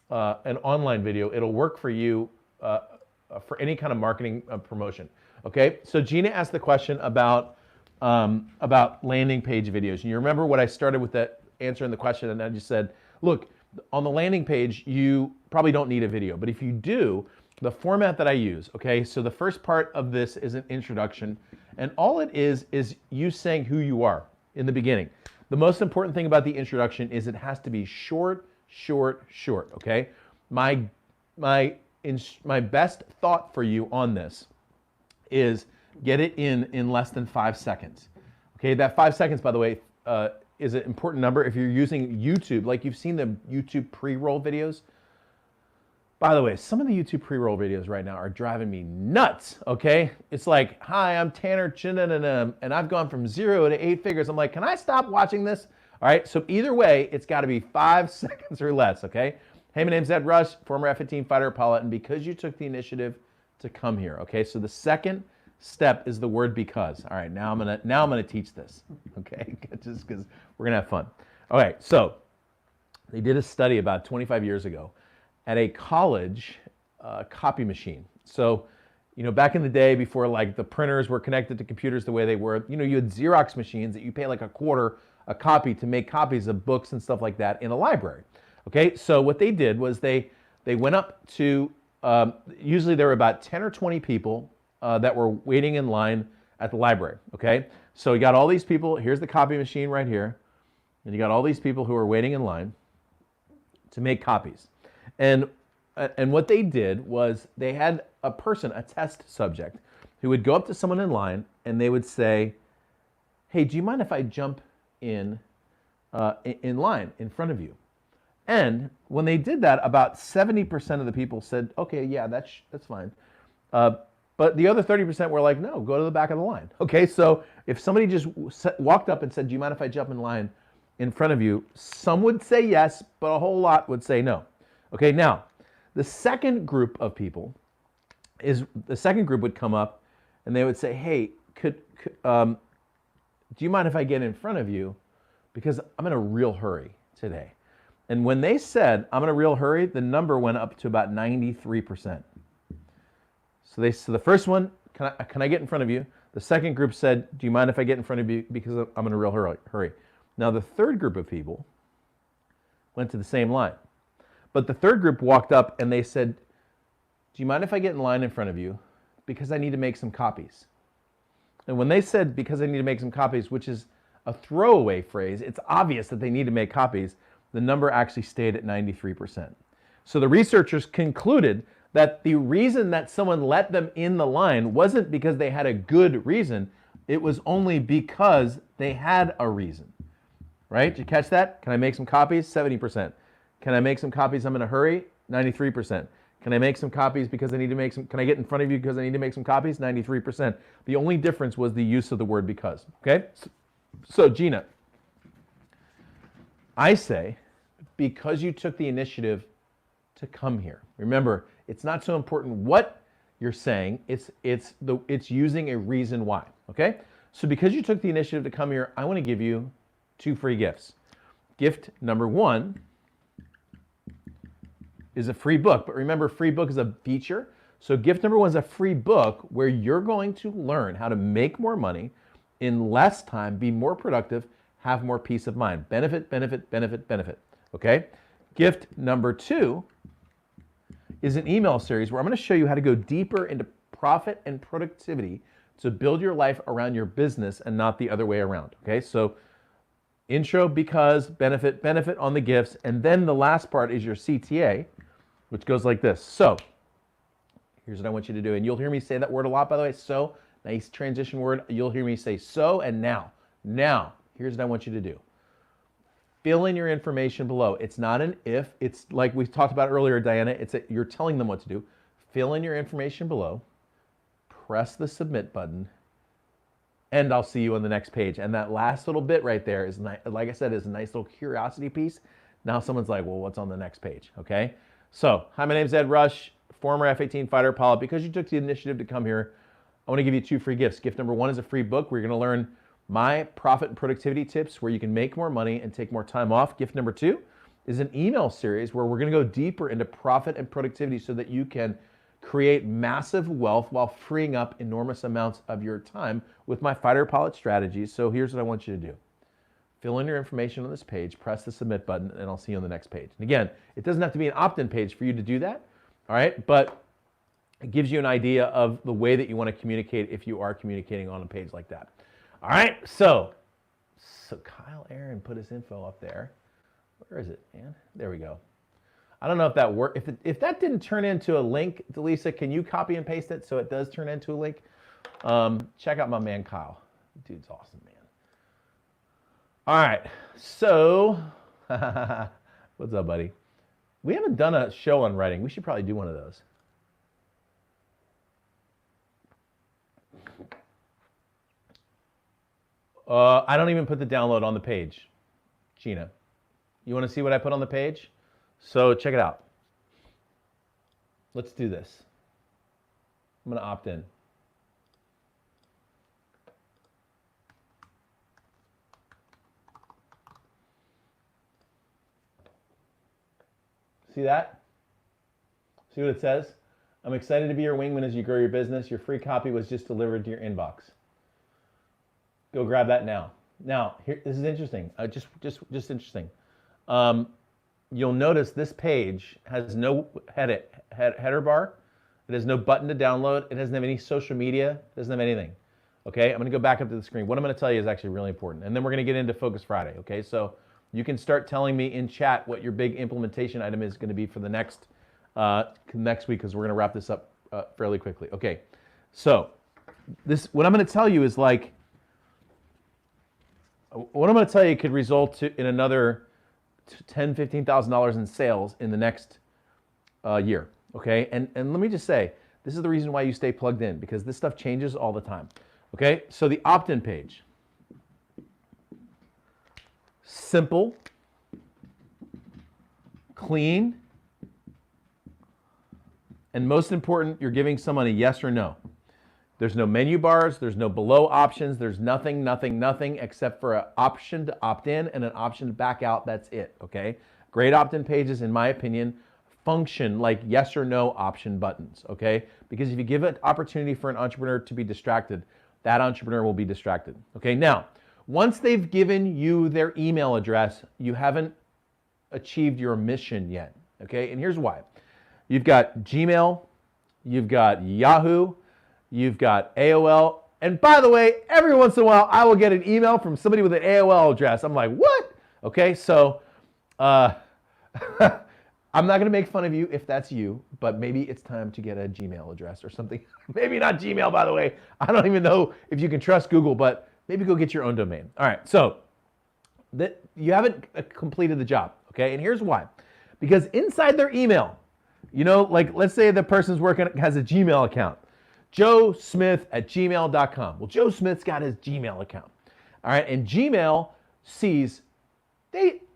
online video. It'll work for you for any kind of marketing promotion. Okay, so Gina asked the question about landing page videos. And you remember what I started with that answering the question, and I just said, look, on the landing page, you probably don't need a video, but if you do, the format that I use, okay, so the first part of this is an introduction, and all it is you saying who you are in the beginning. The most important thing about the introduction is it has to be short, okay? My best thought for you on this is get it in less than 5 seconds. Okay, that 5 seconds, by the way, is an important number if you're using YouTube, like you've seen the YouTube pre-roll videos. By the way, some of the YouTube pre-roll videos right now are driving me nuts, okay? It's like, hi, I'm Tanner Chinananam, and I've gone from 0 to 8 figures. I'm like, can I stop watching this? All right, so either way, it's gotta be 5 seconds or less, okay? Hey, my name's Ed Rush, former F-15 fighter pilot, and because you took the initiative to come here, okay? So the second step is the word because. All right, now I'm gonna teach this, okay? Just because we're gonna have fun. All right, so they did a study about 25 years ago at a college copy machine. So, you know, back in the day before like the printers were connected to computers the way they were, you know, you had Xerox machines that you pay like $0.25 a copy to make copies of books and stuff like that in a library. Okay, so what they did was they went up to, usually there were about 10 or 20 people that were waiting in line at the library, okay? So you got all these people, here's the copy machine right here, and you got all these people who are waiting in line to make copies. And what they did was they had a person, a test subject, who would go up to someone in line and they would say, hey, do you mind if I jump in line in front of you? And when they did that, about 70% of the people said, okay, yeah, that's fine. But the other 30% were like, no, go to the back of the line. Okay, so if somebody just walked up and said, do you mind if I jump in line in front of you? Some would say yes, but a whole lot would say no. Okay, now, the second group of people would come up and they would say, hey, do you mind if I get in front of you? Because I'm in a real hurry today. And when they said, I'm in a real hurry, the number went up to about 93%. So the first one, can I get in front of you? The second group said, do you mind if I get in front of you because I'm in a real hurry? Now the third group of people went to the same line. But the third group walked up and they said, do you mind if I get in line in front of you because I need to make some copies? And when they said, because I need to make some copies, which is a throwaway phrase, it's obvious that they need to make copies, the number actually stayed at 93%. So the researchers concluded that the reason that someone let them in the line wasn't because they had a good reason, it was only because they had a reason. Right? Did you catch that? Can I make some copies? 70%. Can I make some copies? I'm in a hurry? 93%. Can I make some copies because I need to make some, can I get in front of you because I need to make some copies? 93%. The only difference was the use of the word because. Okay? So Gina, I say, because you took the initiative to come here. Remember, it's not so important what you're saying, it's using a reason why, okay? So because you took the initiative to come here, I want to give you 2 free gifts. Gift number 1 is a free book, but remember, free book is a feature. So gift number one is a free book where you're going to learn how to make more money in less time, be more productive, have more peace of mind. Benefit, benefit, benefit, benefit. Okay? Gift number two is an email series where I'm going to show you how to go deeper into profit and productivity to build your life around your business and not the other way around. Okay? So intro, because, benefit, benefit on the gifts, and then the last part is your CTA, which goes like this. So here's what I want you to do, and you'll hear me say that word a lot, by the way. So, nice transition word. You'll hear me say so and now. Now, here's what I want you to do. Fill in your information below. It's not an if. It's like we talked about earlier, Diana. You're telling them what to do. Fill in your information below. Press the submit button. And I'll see you on the next page. And that last little bit right there is, like I said, is a nice little curiosity piece. Now someone's like, well, what's on the next page? Okay. So, hi, my name's Ed Rush, former F-18 fighter pilot. Because you took the initiative to come here, I want to give you 2 free gifts. Gift number one is a free book where you're going to learn my profit and productivity tips where you can make more money and take more time off. Gift number two is an email series where we're going to go deeper into profit and productivity so that you can create massive wealth while freeing up enormous amounts of your time with my fighter pilot strategies. So here's what I want you to do. Fill in your information on this page, press the submit button, and I'll see you on the next page. And again, it doesn't have to be an opt-in page for you to do that, all right? But it gives you an idea of the way that you want to communicate if you are communicating on a page like that. All right, so Kyle Aaron put his info up there. Where is it, man? There we go. I don't know if that worked. If that didn't turn into a link, Delisa, can you copy and paste it so it does turn into a link? Check out my man Kyle. Dude's awesome, man. All right, so what's up, buddy? We haven't done a show on writing. We should probably do one of those. I don't even put the download on the page, Gina. You want to see what I put on the page? So check it out. Let's do this. I'm going to opt in. See that? See what it says? I'm excited to be your wingman as you grow your business. Your free copy was just delivered to your inbox. Go grab that now. Now, here, this is interesting. Just interesting. You'll notice this page has no header bar. It has no button to download. It doesn't have any social media. It doesn't have anything. Okay, I'm going to go back up to the screen. What I'm going to tell you is actually really important. And then we're going to get into Focus Friday. Okay, so you can start telling me in chat what your big implementation item is going to be for the next week, because we're going to wrap this up fairly quickly. Okay, so what I'm going to tell you is like, what I'm going to tell you could result in another $10,000, $15,000 in sales in the next year. Okay, and let me just say, this is the reason why you stay plugged in, because this stuff changes all the time. Okay, so the opt-in page, simple, clean, and most important, you're giving someone a yes or no. There's no menu bars, there's no below options, there's nothing except for an option to opt in and an option to back out. That's it, okay? Great opt-in pages, in my opinion, function like yes or no option buttons, okay? Because if you give an opportunity for an entrepreneur to be distracted, that entrepreneur will be distracted, okay? Now, once they've given you their email address, you haven't achieved your mission yet, okay? And here's why. You've got Gmail, you've got Yahoo, you've got AOL, and by the way, every once in a while, I will get an email from somebody with an AOL address. I'm like, what? Okay, so I'm not gonna make fun of you if that's you, but maybe it's time to get a Gmail address or something. Maybe not Gmail, by the way. I don't even know if you can trust Google, but maybe go get your own domain. All right, so you haven't completed the job, okay? And here's why. Because inside their email, you know, like let's say the person's has a Gmail account. joesmith@gmail.com. Well, Joe Smith's got his Gmail account. All right, and Gmail sees,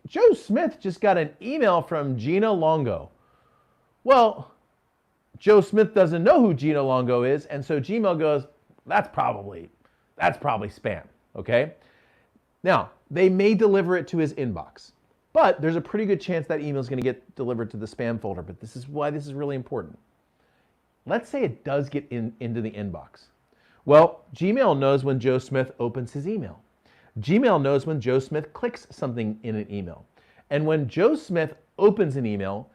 Joe Smith just got an email from Gina Longo. Well, Joe Smith doesn't know who Gina Longo is, and so Gmail goes, that's probably spam, okay? Now, they may deliver it to his inbox, but there's a pretty good chance that email is going to get delivered to the spam folder, but this is why this is really important. let's say it does get into the inbox. Well, Gmail knows when Joe Smith opens his email. Gmail knows when Joe Smith clicks something in an email. And when Joe Smith opens an email,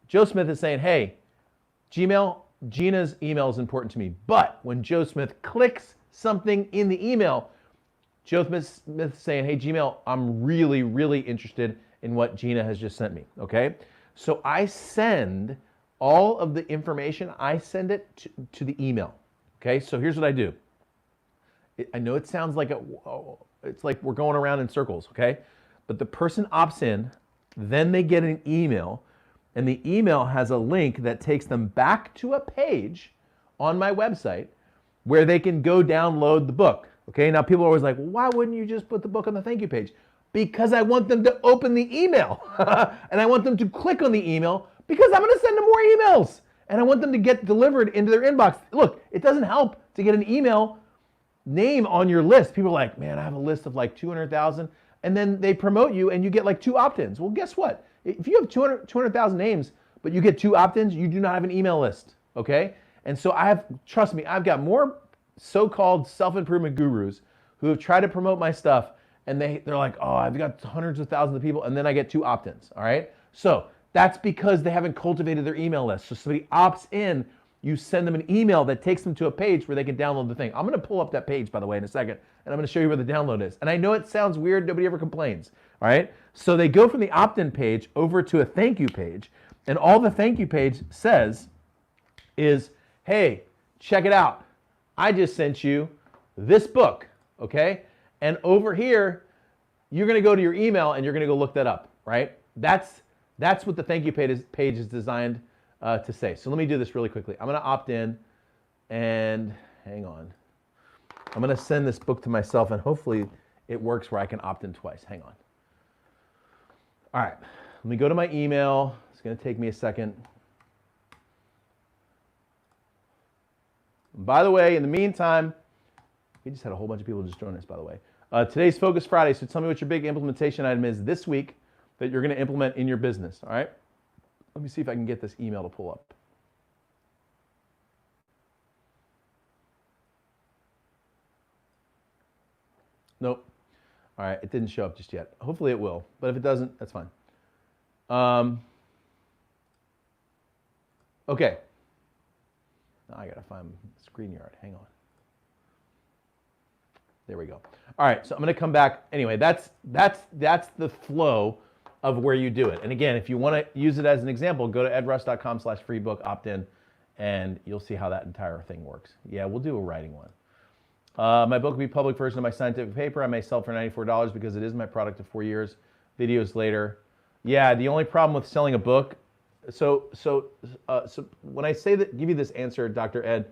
Joe Smith is saying, hey, Gmail, Gina's email is important to me. But when Joe Smith clicks something in the email, Joe Smith is saying, hey, Gmail, I'm really, really interested in what Gina has just sent me, okay? So I send all of the information, I send it to the email, okay? So here's what I do. I know it sounds like it's like we're going around in circles, okay? But the person opts in, then they get an email, and the email has a link that takes them back to a page on my website where they can go download the book. Okay, now people are always like, well, why wouldn't you just put the book on the thank you page? Because I want them to open the email and I want them to click on the email because I'm gonna send them more emails and I want them to get delivered into their inbox. Look, it doesn't help to get an email name on your list. People are like, man, I have a list of like 200,000, and then they promote you and you get like 2 opt-ins. Well, guess what? If you have 200,000 names, but you get 2 opt-ins, you do not have an email list, okay? And so trust me, I've got more so-called self-improvement gurus who have tried to promote my stuff, and they're like, oh, I've got hundreds of thousands of people, and then I get 2 opt-ins, all right? So that's because they haven't cultivated their email list. So somebody opts in, you send them an email that takes them to a page where they can download the thing. I'm gonna pull up that page, by the way, in a second, and I'm gonna show you where the download is. And I know it sounds weird, nobody ever complains, all right? So they go from the opt-in page over to a thank you page, and all the thank you page says is, hey, check it out. I just sent you this book, okay? And over here, you're gonna go to your email and you're gonna go look that up, right? That's what the thank you page is designed to say. So let me do this really quickly. I'm gonna opt in and hang on. I'm gonna send this book to myself and hopefully it works where I can opt in twice. Hang on. All right, let me go to my email. It's gonna take me a second. By the way, in the meantime, we just had a whole bunch of people just join us, by the way. Today's Focus Friday, so tell me what your big implementation item is this week that you're gonna implement in your business, all right? Let me see if I can get this email to pull up. Nope. All right, it didn't show up just yet. Hopefully it will, but if it doesn't, that's fine. Okay. Now I gotta find ScreenYard, hang on. There we go. All right, so I'm gonna come back. Anyway, that's the flow of where you do it. And again, if you wanna use it as an example, go to edrush.com/freebook, opt in, and you'll see how that entire thing works. Yeah, we'll do a writing one. My book will be public version of my scientific paper. I may sell for $94 because it is my product of 4 years. Videos later. Yeah, the only problem with selling a book, so when I say that, give you this answer, Dr. Ed,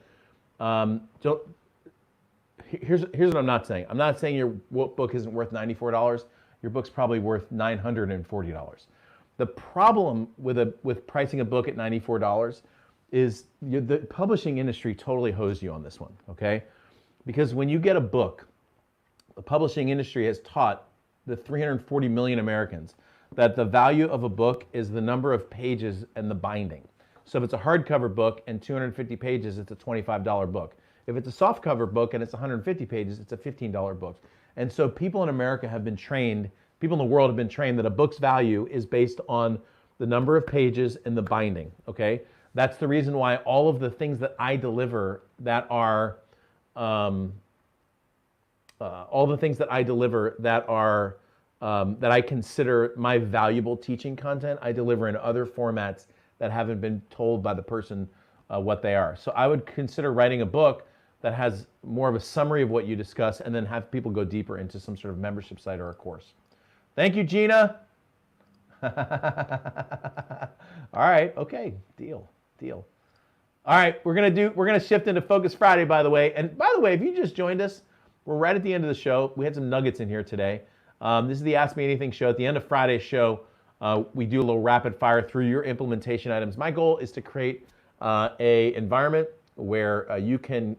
here's what I'm not saying. I'm not saying your book isn't worth $94. Your book's probably worth $940. The problem with pricing a book at $94 is the publishing industry totally hosed you on this one, okay? Because when you get a book, the publishing industry has taught the 340 million Americans that the value of a book is the number of pages and the binding. So if it's a hardcover book and 250 pages, it's a $25 book. If it's a softcover book and it's 150 pages, it's a $15 book. And so people in America have been trained, people in the world have been trained that a book's value is based on the number of pages and the binding, okay? That's the reason why all of the things that I deliver that are that I consider my valuable teaching content, I deliver in other formats that haven't been told by the person what they are. So I would consider writing a book that has more of a summary of what you discuss and then have people go deeper into some sort of membership site or a course. Thank you, Gina. All right, okay, deal. All right, we're gonna shift into Focus Friday, by the way. And by the way, if you just joined us, we're right at the end of the show. We had some nuggets in here today. This is the Ask Me Anything show. At the end of Friday's show, we do a little rapid fire through your implementation items. My goal is to create a environment where you can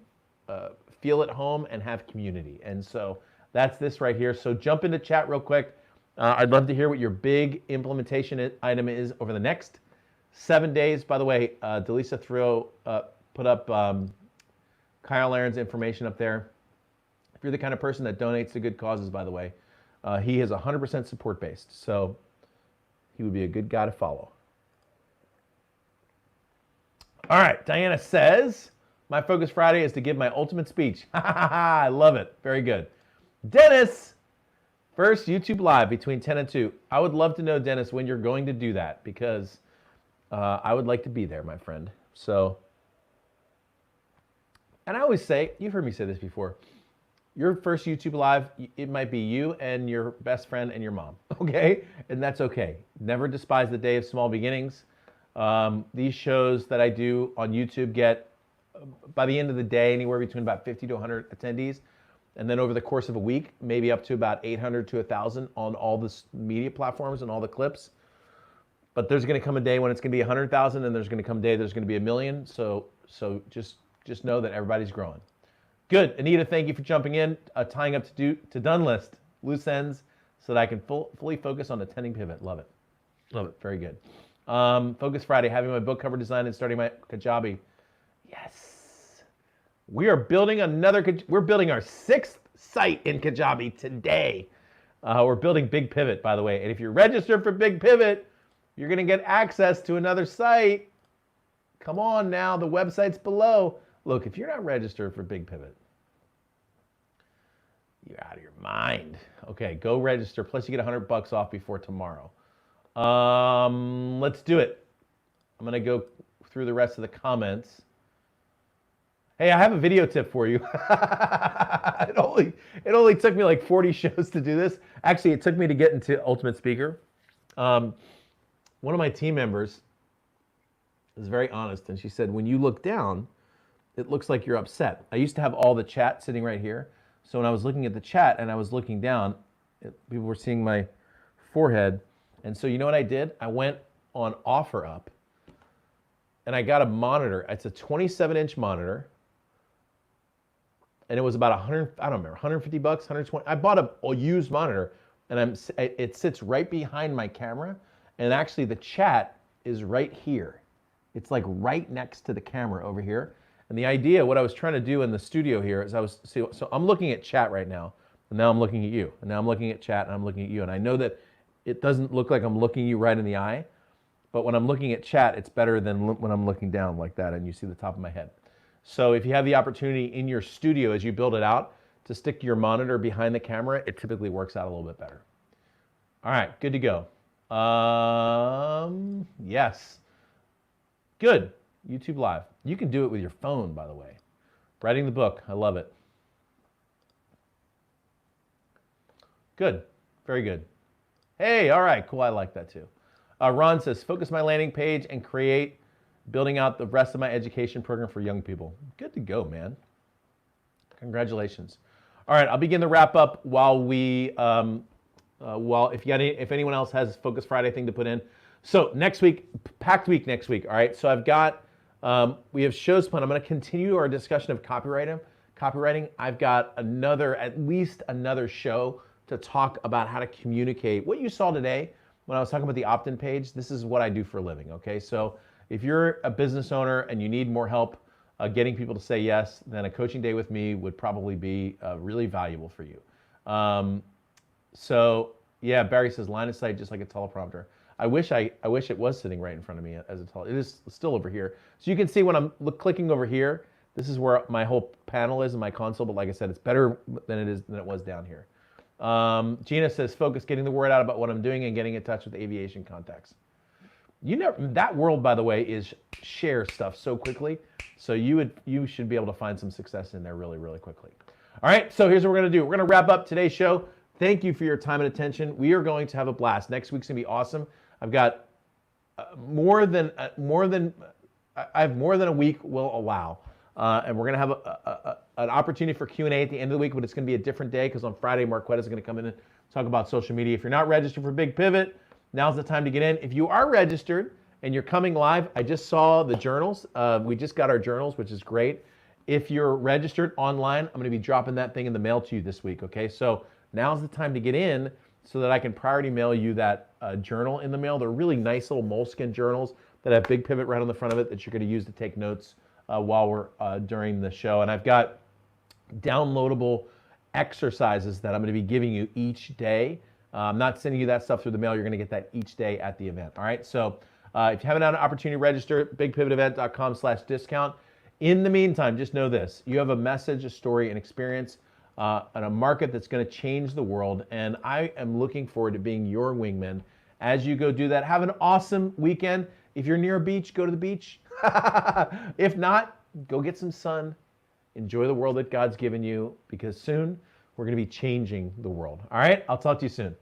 feel at home and have community. And so that's this right here. So jump into chat real quick. I'd love to hear what your big implementation item is over the next 7 days. By the way, Delisa threw put up Kyle Aaron's information up there. If you're the kind of person that donates to good causes, by the way, he is 100% support based. So he would be a good guy to follow. All right, Diana says, my Focus Friday is to give my ultimate speech. I love it. Very good. Dennis, first YouTube Live between 10 and 2. I would love to know, Dennis, when you're going to do that, because I would like to be there, my friend. So, and I always say, you've heard me say this before, your first YouTube Live, it might be you and your best friend and your mom, okay? And that's okay. Never despise the day of small beginnings. These shows that I do on YouTube get, by the end of the day, anywhere between about 50 to 100 attendees. And then over the course of a week, maybe up to about 800 to 1,000 on all the media platforms and all the clips. But there's going to come a day when it's going to be 100,000, and there's going to come a day there's going to be 1 million. So just know that everybody's growing. Good. Anita, thank you for jumping in, tying up to done list, loose ends, so that I can fully focus on attending Pivot. Love it. Love it. Very good. Focus Friday, having my book cover designed and starting my Kajabi. Yes. We are building we're building our 6th site in Kajabi today. We're building Big Pivot, by the way. And if you're registered for Big Pivot, you're going to get access to another site. Come on now, the website's below. Look, if you're not registered for Big Pivot, you're out of your mind. Okay, go register. Plus, you get $100 off before tomorrow. Let's do it. I'm going to go through the rest of the comments. Hey, I have a video tip for you. It only took me like 40 shows to do this. Actually, it took me to get into Ultimate Speaker. One of my team members is very honest, and she said, when you look down, it looks like you're upset. I used to have all the chat sitting right here. So when I was looking at the chat and I was looking down, people were seeing my forehead. And so you know what I did? I went on OfferUp and I got a monitor. It's a 27-inch monitor. And it was about 100, I don't remember, 150 bucks, 120. I bought a used monitor, and it sits right behind my camera. And actually the chat is right here. It's like right next to the camera over here. And the idea, what I was trying to do in the studio here is so I'm looking at chat right now, and now I'm looking at you. And now I'm looking at chat, and I'm looking at you. And I know that it doesn't look like I'm looking you right in the eye, but when I'm looking at chat, it's better than when I'm looking down like that and you see the top of my head. So if you have the opportunity in your studio as you build it out to stick your monitor behind the camera, it typically works out a little bit better. All right, good to go. Yes. Good. YouTube Live. You can do it with your phone, by the way. Writing the book. I love it. Good. Very good. Hey, all right, cool. I like that too. Ron says, focus my landing page and create building out the rest of my education program for young people. Good to go, man. Congratulations. All right, I'll begin the wrap up while if anyone else has Focus Friday thing to put in. So next week, packed week next week. All right, so I've got, we have shows planned. I'm going to continue our discussion of copywriting. I've got at least another show to talk about how to communicate. What you saw today when I was talking about the opt-in page, this is what I do for a living, okay? So if you're a business owner and you need more help getting people to say yes, then a coaching day with me would probably be really valuable for you. So yeah, Barry says line of sight just like a teleprompter. I wish it was sitting right in front of me as a teleprompter. It is still over here. So you can see when I'm clicking over here, this is where my whole panel is in my console, but like I said, it's better than it was down here. Gina says, focus, getting the word out about what I'm doing and getting in touch with aviation contacts. That world, by the way, is share stuff so quickly. So you should be able to find some success in there really, really quickly. All right, so here's what we're gonna do. We're gonna wrap up today's show. Thank you for your time and attention. We are going to have a blast. Next week's gonna be awesome. I've got more than a week will allow. And we're gonna have an opportunity for Q&A at the end of the week, but it's gonna be a different day because on Friday, Marquetta's gonna come in and talk about social media. If you're not registered for Big Pivot, now's the time to get in. If you are registered and you're coming live, I just saw the journals. We just got our journals, which is great. If you're registered online, I'm gonna be dropping that thing in the mail to you this week, okay? So now's the time to get in so that I can priority mail you that journal in the mail. They're really nice little moleskin journals that have Big Pivot right on the front of it that you're gonna use to take notes while we're during the show. And I've got downloadable exercises that I'm going to be giving you each day. I'm not sending you that stuff through the mail. You're going to get that each day at the event. All right. So if you haven't had an opportunity to register, bigpivotevent.com/discount. In the meantime, just know this: you have a message, a story, an experience, and a market that's going to change the world. And I am looking forward to being your wingman as you go do that. Have an awesome weekend. If you're near a beach, go to the beach. If not, go get some sun. Enjoy the world that God's given you, because soon we're going to be changing the world. All right? I'll talk to you soon.